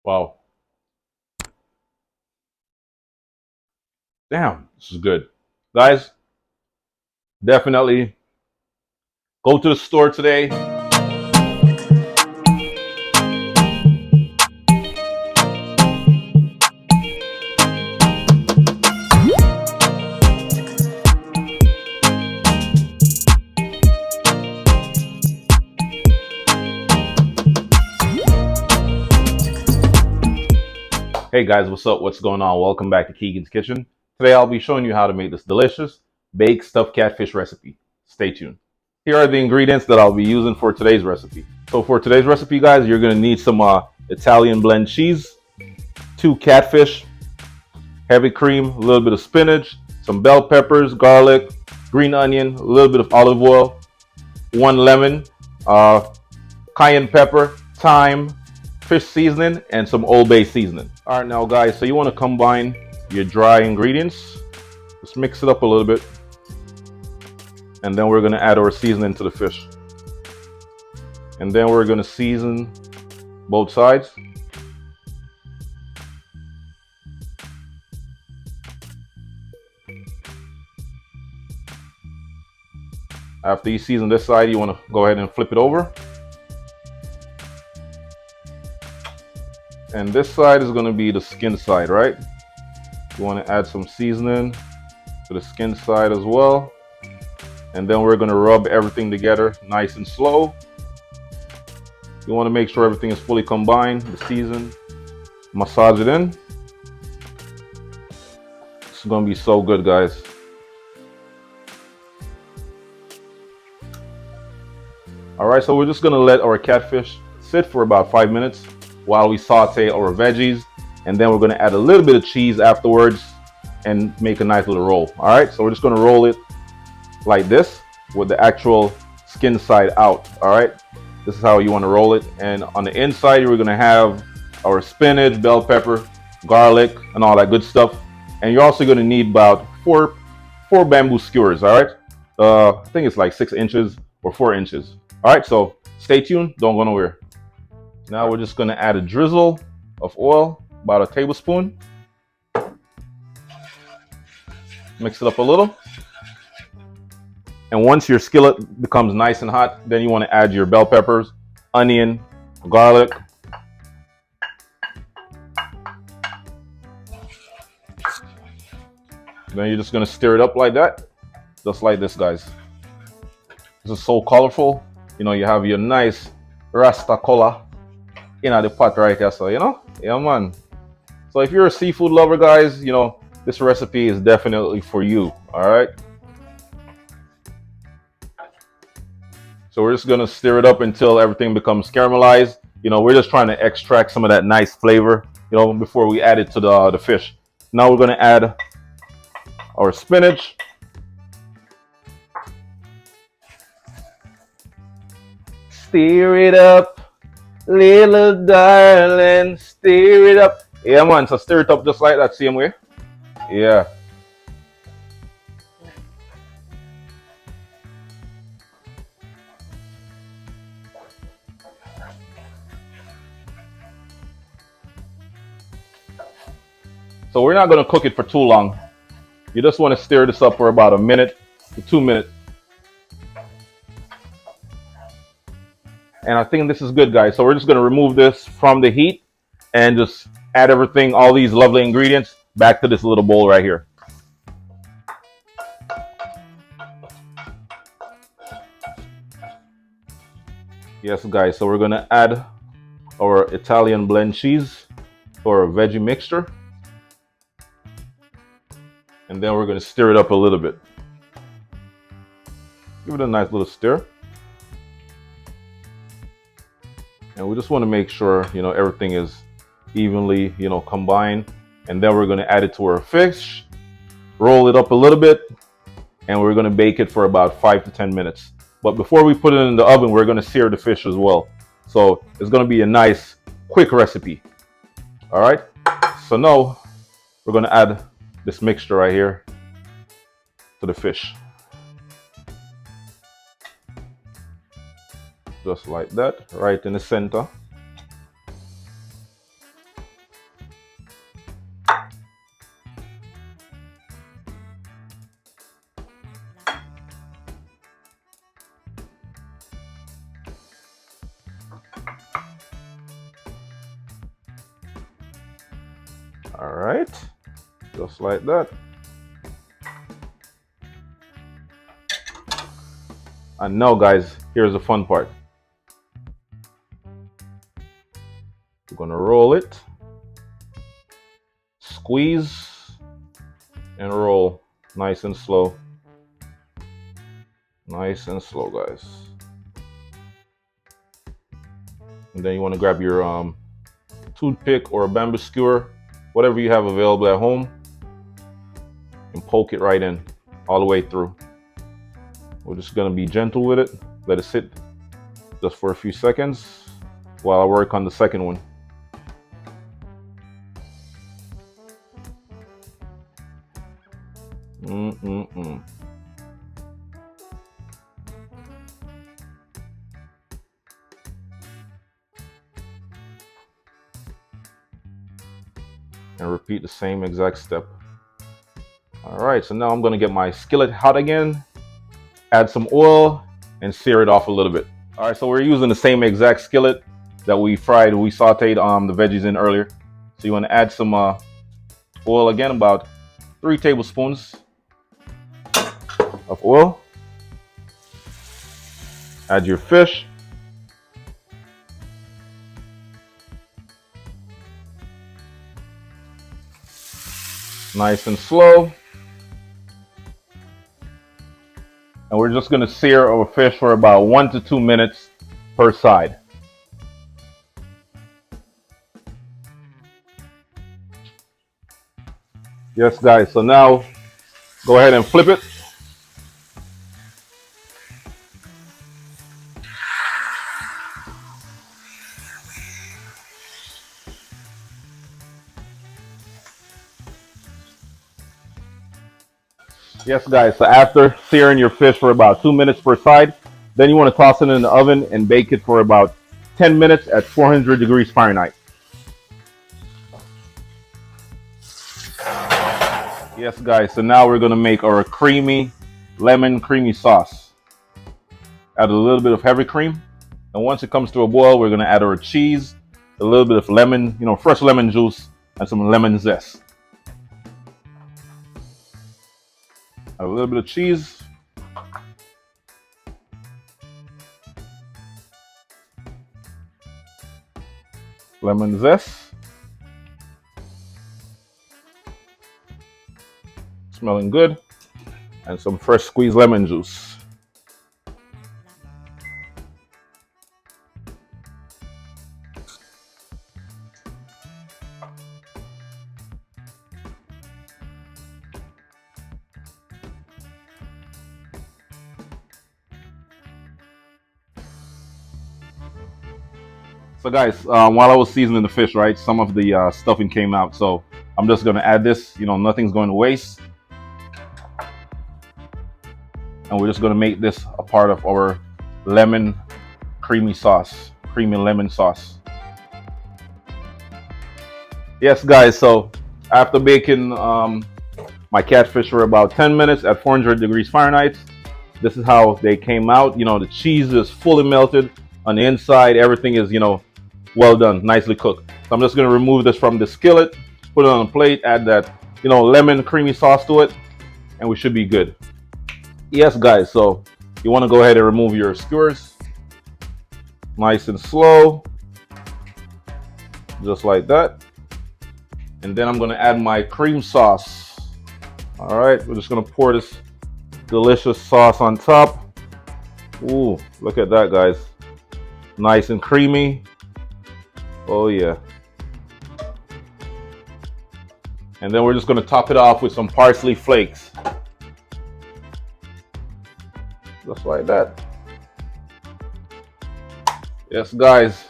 Wow. Damn, this is good. Guys, definitely go to the store today. Hey guys, what's up? What's going on? Welcome back to Keegan's Kitchen. Today I'll be showing you how to make this delicious baked stuffed catfish recipe. Stay tuned. Here are the ingredients that I'll be using for today's recipe. So for today's recipe, guys, you're going to need some Italian blend cheese, 2 catfish, heavy cream, a little bit of spinach, some bell peppers, garlic, green onion, a little bit of olive oil, 1 lemon, uh, cayenne pepper, thyme, fish seasoning, and some Old Bay seasoning. All right, now guys, so you want to combine your dry ingredients. Just mix it up a little bit. And then we're going to add our seasoning to the fish. And then we're going to season both sides. After you season this side, you want to go ahead and flip it over. And this side is going to be the skin side, right? You want to add some seasoning to the skin side as well. And then we're going to rub everything together nice and slow. You want to make sure everything is fully combined, the season. Massage it in. This is going to be so good, guys. All right, so we're just going to let our catfish sit for about 5 minutes while we saute our veggies, and then we're going to add a little bit of cheese afterwards and make a nice little roll. All right, so we're just going to roll it like this with the actual skin side out. All right, this is how you want to roll it. And on the inside, we're going to have our spinach, bell pepper, garlic, and all that good stuff. And you're also going to need about four bamboo skewers. All right, I think it's like 6 inches or 4 inches. All right, so stay tuned, don't go nowhere. Now we're just going to add a drizzle of oil, about a tablespoon. Mix it up a little. And once your skillet becomes nice and hot, then you want to add your bell peppers, onion, garlic. Then you're just going to stir it up like that. Just like this, guys. This is so colorful. You know, you have your nice Rasta color in the pot right here, so yeah man. So if you're a seafood lover, guys, this recipe is definitely for you. All right, so we're just gonna stir it up until everything becomes caramelized. We're just trying to extract some of that nice flavor, before we add it to the fish. Now we're gonna add our spinach. Stir it up, little darling, stir it up. Yeah, man, so stir it up just like that, same way. Yeah. So we're not going to cook it for too long. You just want to stir this up for about 1 minute to 2 minutes. And I think this is good, guys. So we're just going to remove this from the heat and just add everything, all these lovely ingredients, back to this little bowl right here. Yes, guys, so we're going to add our Italian blend cheese or veggie mixture. And then we're going to stir it up a little bit. Give it a nice little stir. And we just want to make sure, everything is evenly, combined. And then we're going to add it to our fish, roll it up a little bit, and we're going to bake it for about 5 to 10 minutes. But before we put it in the oven, we're going to sear the fish as well. So it's going to be a nice, quick recipe. All right. So now we're going to add this mixture right here to the fish. Just like that, right in the center. All right, just like that. And now, guys, here's the fun part. We're gonna roll it, squeeze, and roll nice and slow. Nice and slow, guys. And then you want to grab your toothpick or a bamboo skewer, whatever you have available at home, and poke it right in all the way through. We're just gonna be gentle with it. Let it sit just for a few seconds while I work on the second one. And repeat the same exact step. All right, so now I'm gonna get my skillet hot again, add some oil, and sear it off a little bit. All right, so we're using the same exact skillet that we sauteed the veggies in earlier. So you wanna add some oil again, about 3 tablespoons of oil. Add your fish. Nice and slow. And we're just gonna sear our fish for about 1 to 2 minutes per side. Yes, guys, so now go ahead and flip it. Yes, guys, so after searing your fish for about 2 minutes per side, then you want to toss it in the oven and bake it for about 10 minutes at 400 degrees Fahrenheit. Yes, guys, so now we're going to make our lemon creamy sauce. Add a little bit of heavy cream, and once it comes to a boil, we're going to add our cheese, a little bit of lemon, fresh lemon juice, and some lemon zest. A little bit of cheese. Lemon zest. Smelling good. And some fresh squeezed lemon juice. So guys, while I was seasoning the fish, right, some of the stuffing came out. So I'm just going to add this, nothing's going to waste. And we're just going to make this a part of our lemon creamy sauce, creamy lemon sauce. Yes, guys, so after baking my catfish for about 10 minutes at 400 degrees Fahrenheit, this is how they came out. The cheese is fully melted on the inside. Everything is, well done, nicely cooked. So I'm just going to remove this from the skillet, put it on a plate, add that, lemon creamy sauce to it, and we should be good. Yes, guys, so you want to go ahead and remove your skewers. Nice and slow, just like that. And then I'm going to add my cream sauce. All right, we're just going to pour this delicious sauce on top. Ooh, look at that, guys. Nice and creamy. Oh yeah. And then we're just going to top it off with some parsley flakes. Just like that. Yes, guys.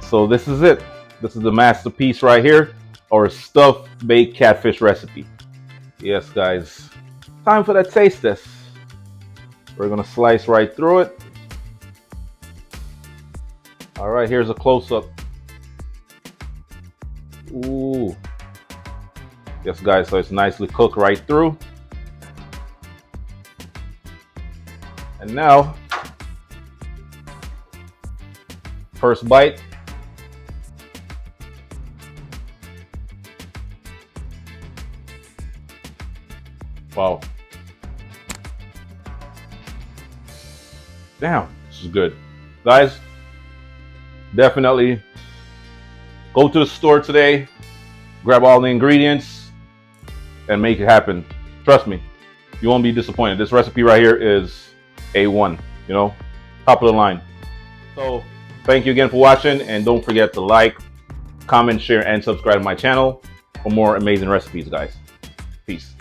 So this is it. This is the masterpiece right here, our stuffed baked catfish recipe. Yes, guys. Time for that taste test. We're going to slice right through it. All right, here's a close-up. Ooh. Yes, guys, so it's nicely cooked right through. And now, first bite. Wow. Damn, this is good. Guys, definitely go to the store today, grab all the ingredients, and make it happen. Trust me, you won't be disappointed. This recipe right here is A1, you know, top of the line. So thank you again for watching, and don't forget to like, comment, share, and subscribe to my channel for more amazing recipes, guys. Peace.